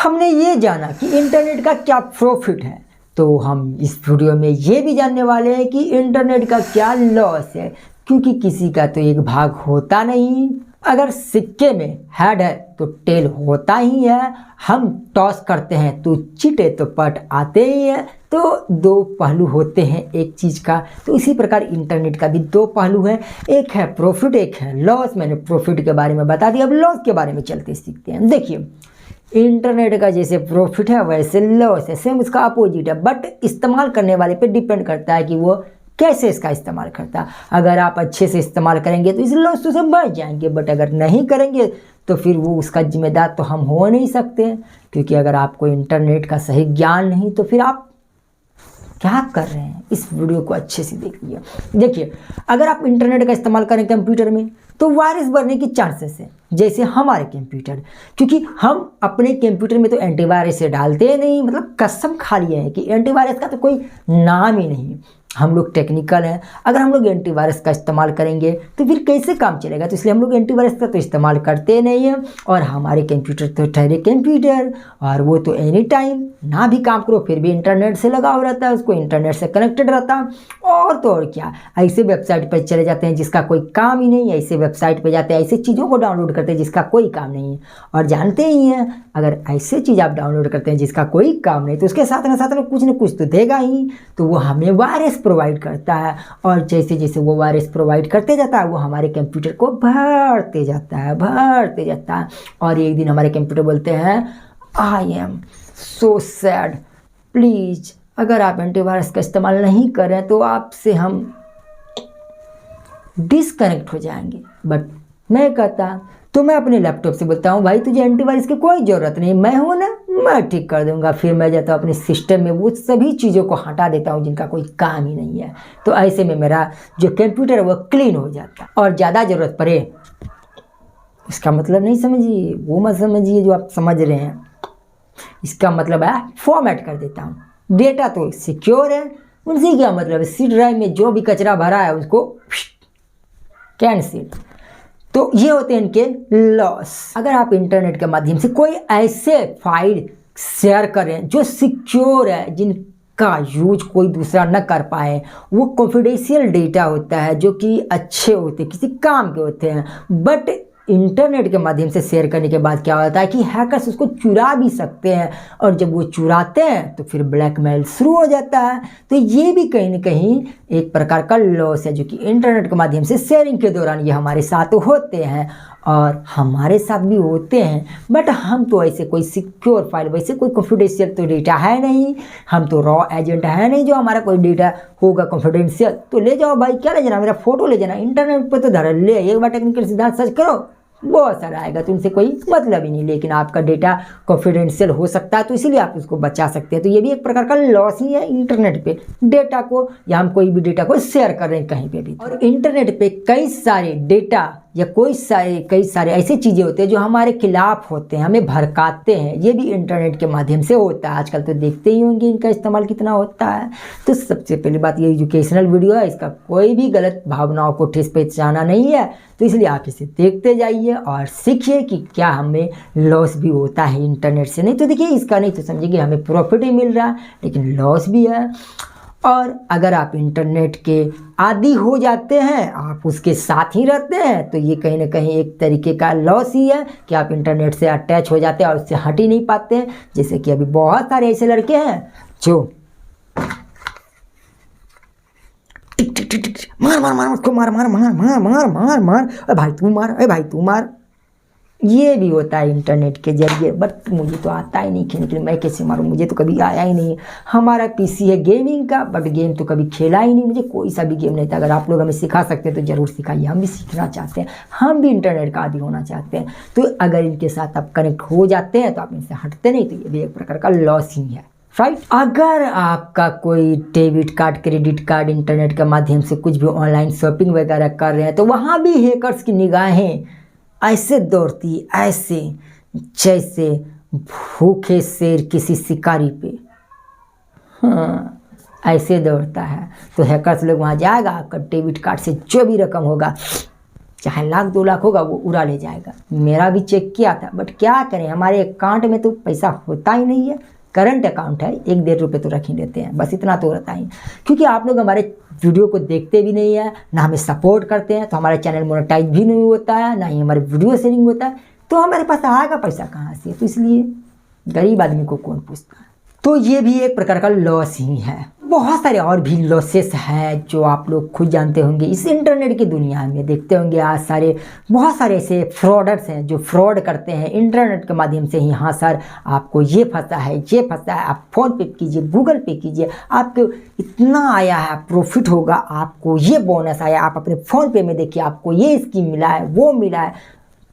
हमने ये जाना कि इंटरनेट का क्या प्रॉफिट है, तो हम इस वीडियो में ये भी जानने वाले हैं कि इंटरनेट का क्या लॉस है, क्योंकि किसी का तो एक भाग होता नहीं। अगर सिक्के में हेड है तो टेल होता ही है, हम टॉस करते हैं तो चिटे तो पट आते ही है, तो दो पहलू होते हैं एक चीज़ का। तो इसी प्रकार इंटरनेट का भी दो पहलू है, एक है प्रॉफिट, एक है लॉस। मैंने प्रॉफिट के बारे में बता दिया, अब लॉस के बारे में चलते सीखते हैं। देखिए, इंटरनेट का जैसे प्रॉफिट है वैसे लॉस है, सेम उसका अपोजिट है, बट इस्तेमाल करने वाले पे डिपेंड करता है कि वो कैसे इसका इस्तेमाल करता है। अगर आप अच्छे से इस्तेमाल करेंगे तो इस लॉस से बच जाएंगे, बट अगर नहीं करेंगे तो फिर वो उसका जिम्मेदार तो हम हो नहीं सकते, क्योंकि अगर आपको इंटरनेट का सही ज्ञान नहीं तो फिर आप क्या कर रहे हैं। इस वीडियो को अच्छे से देखिए। देखिए, अगर आप इंटरनेट का इस्तेमाल करें कंप्यूटर में तो वायरस बढ़ने की चांसेस है, जैसे हमारे कंप्यूटर, क्योंकि हम अपने कंप्यूटर में तो एंटीवायरस से डालते नहीं, मतलब कसम खा लिए हैं कि एंटीवायरस का तो कोई नाम ही नहीं। हम लोग टेक्निकल हैं, अगर हम लोग एंटीवायरस का इस्तेमाल करेंगे तो फिर कैसे काम चलेगा, तो इसलिए हम लोग एंटीवायरस का तो इस्तेमाल करते नहीं हैं। और हमारे कंप्यूटर तो ठहरे कंप्यूटर, और वो तो एनी टाइम ना भी काम करो फिर भी इंटरनेट से लगाव रहता है, उसको इंटरनेट से कनेक्टेड रहता है। और तो और क्या, ऐसे वेबसाइट पर चले जाते हैं जिसका कोई काम ही नहीं, ऐसे वेबसाइट पर जाते हैं, ऐसे चीज़ों को डाउनलोड करते हैं जिसका कोई काम नहीं है। और जानते ही हैं, अगर ऐसे चीज़ आप डाउनलोड करते हैं जिसका कोई काम नहीं, तो उसके साथ में कुछ न कुछ तो देगा ही, तो वो हमें वायरस प्रोवाइड करता है। और जैसे जैसे वो वायरस प्रोवाइड करते जाता है, वो हमारे कंप्यूटर को भरते जाता है। और एक दिन हमारे कंप्यूटर बोलते हैं, I am so sad, please अगर आप एंटीवायरस का इस्तेमाल नहीं करें तो आपसे हम डिस्कनेक्ट हो जाएंगे। बट मैं कहता, तो मैं अपने लैपटॉप से बोलता हूँ, भाई तुझे एंटीवायरस की कोई ज़रूरत नहीं, मैं हूँ ना, मैं ठीक कर दूंगा। फिर मैं जाता हूँ अपने सिस्टम में वो सभी चीज़ों को हटा देता हूँ जिनका कोई काम ही नहीं है। तो ऐसे में मेरा जो कंप्यूटर है वो क्लीन हो जाता है। और ज़्यादा ज़रूरत पड़े, इसका मतलब नहीं समझिए, वो मत समझिए जो आप समझ रहे हैं। इसका मतलब है फॉर्मेट कर देता हूँ। डेटा तो सिक्योर है, उनसे क्या मतलब है, सी ड्राइव में जो भी कचरा भरा है उसको कैंसिल। तो ये होते हैं इनके लॉस। अगर आप इंटरनेट के माध्यम से कोई ऐसे फाइल शेयर करें जो सिक्योर है, जिनका यूज कोई दूसरा न कर पाए, वो कॉन्फिडेंशियल डेटा होता है जो कि अच्छे होते हैं, किसी काम के होते हैं, बट इंटरनेट के माध्यम से शेयर करने के बाद क्या होता है कि हैकर्स उसको चुरा भी सकते हैं, और जब वो चुराते हैं तो फिर ब्लैकमेल शुरू हो जाता है। तो ये भी कहीं ना कहीं एक प्रकार का लॉस है, जो कि इंटरनेट के माध्यम से शेयरिंग के दौरान ये हमारे साथ होते हैं और हमारे साथ भी होते हैं। बट हम तो ऐसे कोई सिक्योर फाइल, वैसे कोई कॉन्फिडेंशियल तो डेटा है नहीं, हम तो रॉ एजेंट है नहीं जो हमारा कोई डेटा होगा कॉन्फिडेंशियल। तो ले जाओ भाई, क्या ले जाना, मेरा फोटो ले जाना, इंटरनेट पर तो धर ले, एक बार टेक्निकल सिद्धांत सर्च करो, बहुत सारा आएगा, तो उनसे कोई मतलब ही नहीं। लेकिन आपका डेटा कॉन्फिडेंशियल हो सकता है, तो इसीलिए आप उसको बचा सकते हैं। तो ये भी एक प्रकार का लॉस ही है इंटरनेट पे डेटा को, या हम कोई भी डेटा को शेयर कर रहे हैं कहीं पे भी। और इंटरनेट पे कई सारे डेटा या कई सारे ऐसे चीज़ें होते हैं जो हमारे खिलाफ होते हैं, हमें भड़काते हैं। ये भी इंटरनेट के माध्यम से होता है। आजकल तो देखते ही होंगे इनका इस्तेमाल कितना होता है। तो सबसे पहली बात, ये एजुकेशनल वीडियो है, इसका कोई भी गलत भावनाओं को ठेस पहुंचाना नहीं है, तो इसलिए आप इसे देखते जाइए और सीखिए कि क्या हमें लॉस भी होता है इंटरनेट से। नहीं तो देखिए, इसका नहीं तो समझिए कि हमें प्रॉफिट ही मिल रहा है, लेकिन लॉस भी है। और अगर आप इंटरनेट के आदी हो जाते हैं, आप उसके साथ ही रहते हैं, तो ये कहीं ना कहीं एक तरीके का लॉस ही है कि आप इंटरनेट से अटैच हो जाते हैं और उससे हट ही नहीं पाते हैं। जैसे कि अभी बहुत सारे ऐसे लड़के हैं जो टिक टिक टिक टिक मार मार मार उसको, मार मार मार मार मार मार मार, अरे भाई तू मार, अरे भाई तू मार। ये भी होता है इंटरनेट के जरिए। बट मुझे तो आता ही नहीं खेलने के लिए, मैं कैसे मारूं, मुझे तो कभी आया ही नहीं। हमारा पीसी है गेमिंग का, बट गेम तो कभी खेला ही नहीं, मुझे कोई सा भी गेम नहीं था। अगर आप लोग हमें सिखा सकते हैं तो ज़रूर सिखाइए, हम भी सीखना चाहते हैं, हम भी इंटरनेट का आदी होना चाहते हैं। तो अगर इनके साथ आप कनेक्ट हो जाते हैं तो आप इनसे हटते नहीं, तो ये भी एक प्रकार का लॉस ही है, राइट। अगर आपका कोई debit card, credit card internet के माध्यम से कुछ भी ऑनलाइन शॉपिंग वगैरह कर रहे हैं, तो वहाँ भी हैकर्स की निगाहें ऐसे दौड़ती, ऐसे जैसे भूखे शेर किसी शिकारी पे, हाँ ऐसे दौड़ता है। तो हैकर्स लोग वहाँ जाएगा, आपका डेबिट कार्ड से जो भी रकम होगा चाहे लाख 2 लाख होगा वो उड़ा ले जाएगा। मेरा भी चेक किया था, बट क्या करें, हमारे अकाउंट में तो पैसा होता ही नहीं है। करंट अकाउंट है, 1-1.5 रुपये तो रख ही लेते हैं, बस इतना तो रहता ही। क्योंकि आप लोग हमारे वीडियो को देखते भी नहीं है, ना हमें सपोर्ट करते हैं, तो हमारा चैनल मोनेटाइज भी नहीं होता है, ना ही हमारे वीडियो शेयरिंग होता है, तो हमारे पास आएगा पैसा कहाँ से? तो इसलिए गरीब आदमी को कौन पूछता है। तो ये भी एक प्रकार का लॉस ही है। बहुत सारे और भी लॉसेस हैं जो आप लोग खुद जानते होंगे। इस इंटरनेट की दुनिया में देखते होंगे आज बहुत सारे ऐसे फ्रॉडर्स हैं जो फ्रॉड करते हैं इंटरनेट के माध्यम से ही। हाँ सर, आपको ये फंसा है, आप फ़ोन पे कीजिए, गूगल पे कीजिए, आपको इतना आया है, प्रॉफिट होगा, आपको ये बोनस आया, आप अपने फ़ोन पे में देखिए, आपको ये स्कीम मिला है, वो मिला है,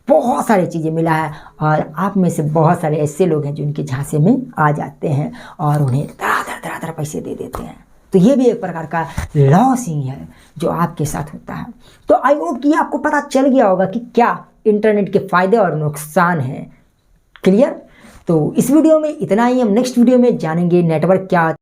बहुत सारी चीज़ें मिला है। और आप में से बहुत सारे ऐसे लोग हैं जो उनके झांसे में आ जाते हैं और उन्हें धड़ाधड़ पैसे दे देते हैं। तो ये भी एक प्रकार का लॉस ही है जो आपके साथ होता है। तो आई होप कि आपको पता चल गया होगा कि क्या इंटरनेट के फ़ायदे और नुकसान हैं। क्लियर? तो इस वीडियो में इतना ही। हम नेक्स्ट वीडियो में जानेंगे नेटवर्क क्या